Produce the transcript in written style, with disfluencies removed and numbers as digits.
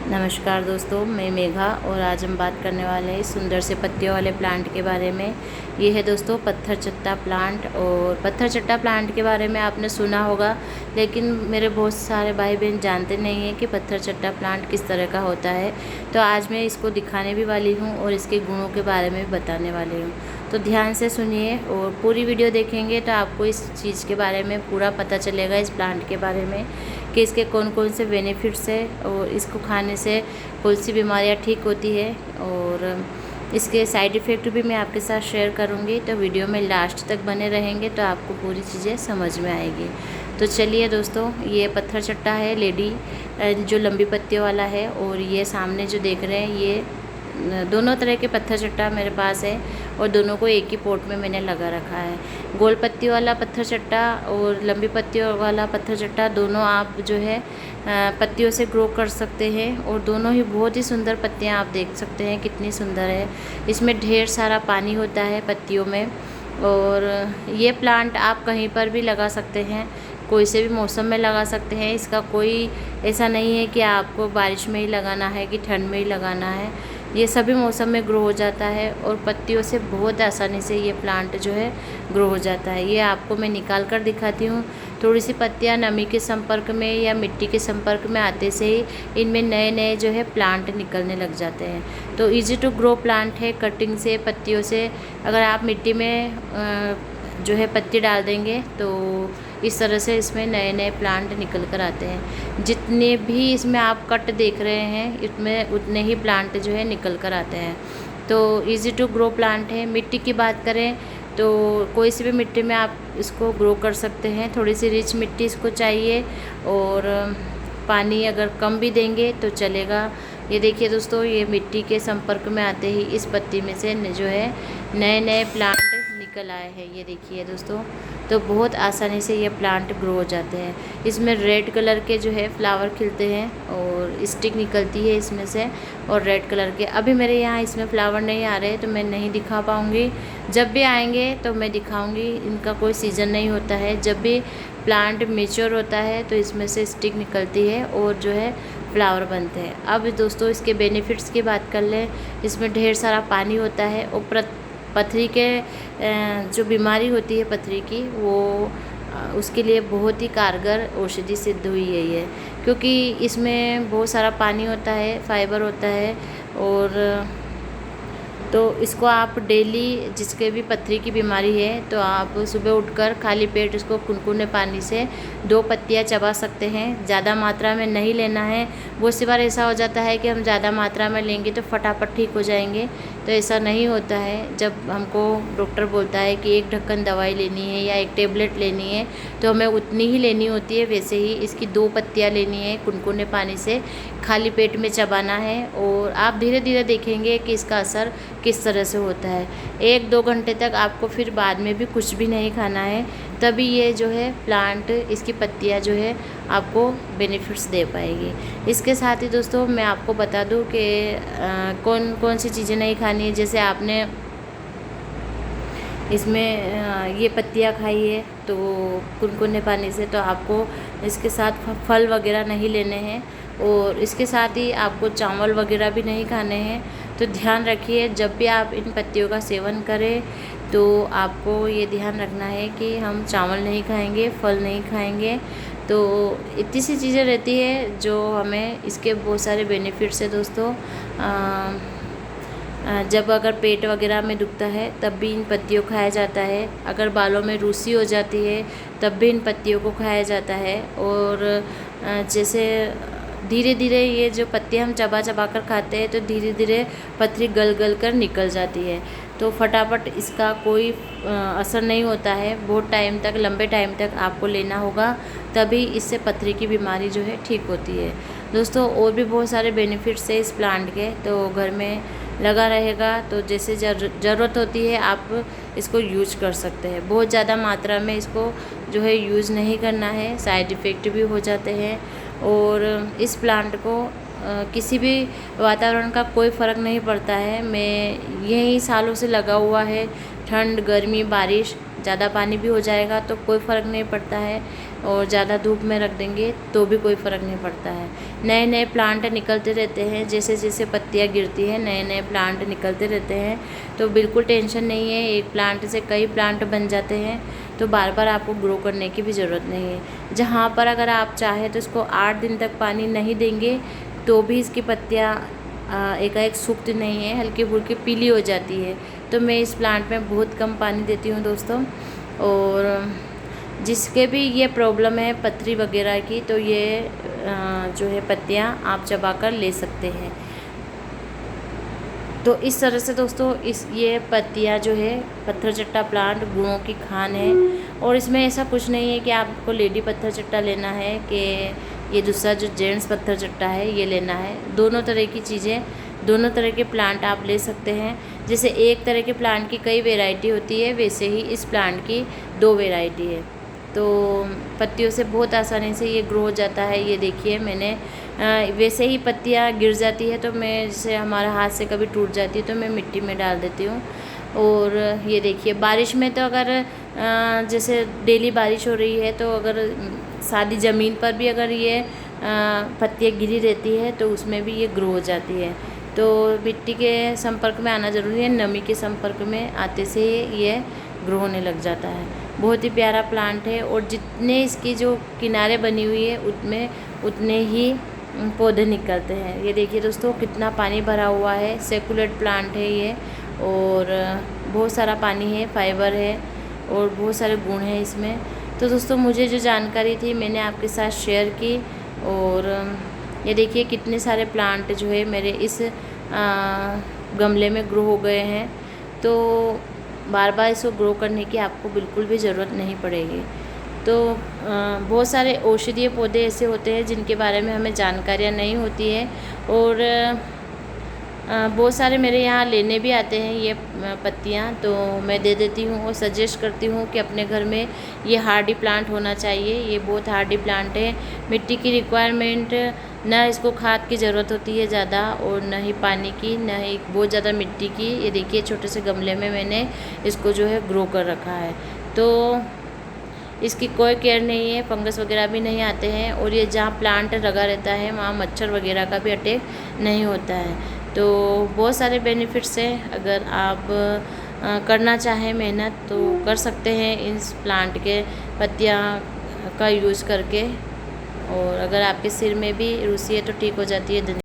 नमस्कार दोस्तों, मैं मेघा और आज हम बात करने वाले हैं सुंदर से पत्तियों वाले प्लांट के बारे में। ये है दोस्तों पत्थर चट्टा प्लांट। और पत्थर चट्टा प्लांट के बारे में आपने सुना होगा, लेकिन मेरे बहुत सारे भाई बहन जानते नहीं हैं कि पत्थर चट्टा प्लांट किस तरह का होता है। तो आज मैं इसको दिखाने भी वाली हूँ और इसके गुणों के बारे में भी बताने वाली हूँ। तो ध्यान से सुनिए और पूरी वीडियो देखेंगे तो आपको इस चीज़ के बारे में पूरा पता चलेगा, इस प्लांट के बारे में कि इसके कौन कौन से बेनिफिट्स है और इसको खाने से कौन सी बीमारियां ठीक होती है। और इसके साइड इफ़ेक्ट भी मैं आपके साथ शेयर करूंगी, तो वीडियो में लास्ट तक बने रहेंगे तो आपको पूरी चीज़ें समझ में आएगी। तो चलिए दोस्तों, ये पत्थर चट्टा है लेडी जो लंबी पत्तियों वाला है। और ये सामने जो देख रहे हैं, ये दोनों तरह के पत्थर चट्टा मेरे पास है और दोनों को एक ही पॉट में मैंने लगा रखा है। गोल पत्ती वाला पत्थर चट्टा और लंबी पत्तियों वाला पत्थर चट्टा दोनों आप जो है पत्तियों से ग्रो कर सकते हैं। और दोनों ही बहुत ही सुंदर पत्तियां आप देख सकते हैं कितनी सुंदर है। इसमें ढेर सारा पानी होता है पत्तियों में। और ये प्लांट आप कहीं पर भी लगा सकते हैं, कोई से भी मौसम में लगा सकते हैं। इसका कोई ऐसा नहीं है कि आपको बारिश में ही लगाना है कि ठंड में ही लगाना है। ये सभी मौसम में ग्रो हो जाता है और पत्तियों से बहुत आसानी से ये प्लांट जो है ग्रो हो जाता है। ये आपको मैं निकाल कर दिखाती हूँ। थोड़ी सी पत्तियाँ नमी के संपर्क में या मिट्टी के संपर्क में आते से ही इनमें नए नए जो है प्लांट निकलने लग जाते हैं। तो इजी टू ग्रो प्लांट है। कटिंग से, पत्तियों से अगर आप मिट्टी में जो है पत्ती डाल देंगे तो इस तरह से इसमें नए नए प्लांट निकल कर आते हैं। जितने भी इसमें आप कट देख रहे हैं, इसमें उतने ही प्लांट जो है निकल कर आते हैं। तो इजी टू ग्रो प्लांट है। मिट्टी की बात करें तो कोई सी भी मिट्टी में आप इसको ग्रो कर सकते हैं। थोड़ी सी रिच मिट्टी इसको चाहिए और पानी अगर कम भी देंगे तो चलेगा। ये देखिए दोस्तों, ये मिट्टी के संपर्क में आते ही इस पत्ती में से जो है नए नए प्लांट निकल आए हैं। ये देखिए दोस्तों, तो बहुत आसानी से ये प्लांट ग्रो हो जाते हैं। इसमें रेड कलर के जो है फ्लावर खिलते हैं और स्टिक निकलती है इसमें से। और रेड कलर के अभी मेरे यहाँ इसमें फ्लावर नहीं आ रहे तो मैं नहीं दिखा पाऊँगी। जब भी आएंगे तो मैं दिखाऊँगी। इनका कोई सीज़न नहीं होता है। जब भी प्लांट मेच्योर होता है तो इसमें से स्टिक निकलती है और जो है फ्लावर बनते हैं। अब दोस्तों इसके बेनिफिट्स की बात कर लें। इसमें ढेर सारा पानी होता है और पथरी के जो बीमारी होती है पथरी की, वो उसके लिए बहुत ही कारगर औषधि सिद्ध हुई है ये, क्योंकि इसमें बहुत सारा पानी होता है, फाइबर होता है। और तो इसको आप डेली, जिसके भी पथरी की बीमारी है, तो आप सुबह उठकर खाली पेट इसको कुनकुने पानी से 2 पत्तियां चबा सकते हैं। ज़्यादा मात्रा में नहीं लेना है। बहुत सी बार ऐसा हो जाता है कि हम ज़्यादा मात्रा में लेंगे तो फटाफट ठीक हो जाएंगे, तो ऐसा नहीं होता है। जब हमको डॉक्टर बोलता है कि 1 ढक्कन दवाई लेनी है या 1 टेबलेट लेनी है तो हमें उतनी ही लेनी होती है। वैसे ही इसकी 2 पत्तियाँ लेनी है, कुनकुने पानी से खाली पेट में चबाना है। और आप धीरे धीरे देखेंगे कि इसका असर किस तरह से होता है। 1-2 घंटे तक आपको फिर बाद में भी कुछ भी नहीं खाना है, तभी ये जो है प्लांट, इसकी पत्तियाँ जो है आपको बेनिफिट्स दे पाएगी। इसके साथ ही दोस्तों मैं आपको बता दूं कि कौन कौन सी चीज़ें नहीं खानी है। जैसे आपने इसमें ये पत्तियाँ खाई है तो कुनकुने पानी से, तो आपको इसके साथ फल वगैरह नहीं लेने हैं। और इसके साथ ही आपको चावल वगैरह भी नहीं खाने हैं। तो ध्यान रखिए, जब भी आप इन पत्तियों का सेवन करें तो आपको ये ध्यान रखना है कि हम चावल नहीं खाएंगे, फल नहीं खाएंगे। तो इतनी सी चीज़ें रहती है जो हमें, इसके बहुत सारे बेनिफिट्स है दोस्तों। जब अगर पेट वगैरह में दुखता है तब भी इन पत्तियों को खाया जाता है। अगर बालों में रूसी हो जाती है तब भी इन पत्तियों को खाया जाता है। और जैसे धीरे धीरे ये जो पत्तियाँ हम चबा चबा कर खाते हैं तो धीरे धीरे पथरी गल गल कर निकल जाती है। तो फटाफट इसका कोई असर नहीं होता है। बहुत टाइम तक, लंबे टाइम तक आपको लेना होगा, तभी इससे पथरी की बीमारी जो है ठीक होती है। दोस्तों और भी बहुत सारे बेनिफिट्स है इस प्लांट के, तो घर में लगा रहेगा तो जैसे ज़रूरत होती है आप इसको यूज कर सकते हैं। बहुत ज़्यादा मात्रा में इसको जो है यूज़ नहीं करना है, साइड इफ़ेक्ट भी हो जाते हैं। और इस प्लांट को किसी भी वातावरण का कोई फ़र्क नहीं पड़ता है। मैं यही सालों से लगा हुआ है। ठंड, गर्मी, बारिश, ज़्यादा पानी भी हो जाएगा तो कोई फ़र्क नहीं पड़ता है। और ज़्यादा धूप में रख देंगे तो भी कोई फ़र्क नहीं पड़ता है। नए नए प्लांट निकलते रहते हैं, जैसे जैसे पत्तियाँ गिरती हैं नए नए प्लांट निकलते रहते हैं, तो बिल्कुल टेंशन नहीं है। एक प्लांट से कई प्लांट बन जाते हैं, तो बार बार आपको ग्रो करने की भी ज़रूरत नहीं है। जहाँ पर अगर आप चाहें तो इसको 8 दिन तक पानी नहीं देंगे तो भी इसकी पत्तियाँ एकाएक सूखती नहीं है, हल्की फुल्की पीली हो जाती है। तो मैं इस प्लांट में बहुत कम पानी देती हूँ दोस्तों। और जिसके भी ये प्रॉब्लम है पथरी वगैरह की, तो ये जो है पत्तियाँ आप चबा कर ले सकते हैं। तो इस तरह से दोस्तों ये पत्तियाँ जो है पत्थर चट्टा प्लांट गुणों की खान है। और इसमें ऐसा कुछ नहीं है कि आपको लेडी पत्थर चट्टा लेना है कि ये दूसरा जो जेंट्स पत्थर चट्टा है ये लेना है। दोनों तरह की चीज़ें, दोनों तरह के प्लांट आप ले सकते हैं। जैसे एक तरह के प्लांट की कई वैरायटी होती है, वैसे ही इस प्लांट की 2 वैरायटी है। तो पत्तियों से बहुत आसानी से ये ग्रो हो जाता है। ये देखिए मैंने वैसे ही पत्तियाँ गिर जाती है तो मैं, जैसे हमारा हाथ से कभी टूट जाती है तो मैं मिट्टी में डाल देती हूँ। और ये देखिए बारिश में तो अगर जैसे डेली बारिश हो रही है तो अगर सादी ज़मीन पर भी अगर ये पत्तियाँ गिरी रहती है तो उसमें भी ये ग्रो हो जाती है। तो मिट्टी के संपर्क में आना ज़रूरी है, नमी के संपर्क में आते से ये ग्रो होने लग जाता है। बहुत ही प्यारा प्लांट है और जितने इसकी जो किनारे बनी हुई है उसमें उतने ही पौधे निकलते हैं। ये देखिए दोस्तों कितना पानी भरा हुआ है, सेकुलेट प्लांट है ये, और बहुत सारा पानी है, फाइबर है और बहुत सारे गुण हैं इसमें। तो दोस्तों मुझे जो जानकारी थी मैंने आपके साथ शेयर की। और ये देखिए कितने सारे प्लांट जो है मेरे इस गमले में ग्रो हो गए हैं। तो बार बार इसको ग्रो करने की आपको बिल्कुल भी ज़रूरत नहीं पड़ेगी। तो बहुत सारे औषधीय पौधे ऐसे होते हैं जिनके बारे में हमें जानकारियाँ नहीं होती है, और बहुत सारे मेरे यहाँ लेने भी आते हैं ये पत्तियाँ, तो मैं दे देती हूँ और सजेस्ट करती हूँ कि अपने घर में ये हार्डी प्लांट होना चाहिए। ये बहुत हार्डी प्लांट है, मिट्टी की रिक्वायरमेंट ना, इसको खाद की ज़रूरत होती है ज़्यादा, और न ही पानी की, न ही बहुत ज़्यादा मिट्टी की। ये देखिए छोटे से गमले में मैंने इसको जो है ग्रो कर रखा है, तो इसकी कोई केयर नहीं है, फंगस वगैरह भी नहीं आते हैं। और ये जहाँ प्लांट लगा रहता है वहाँ मच्छर वगैरह का भी अटैक नहीं होता है। तो बहुत सारे बेनिफिट्स हैं, अगर आप करना चाहें मेहनत तो कर सकते हैं इस प्लांट के पत्तियाँ का यूज़ करके। और अगर आपके सिर में भी रुसी है तो ठीक हो जाती है।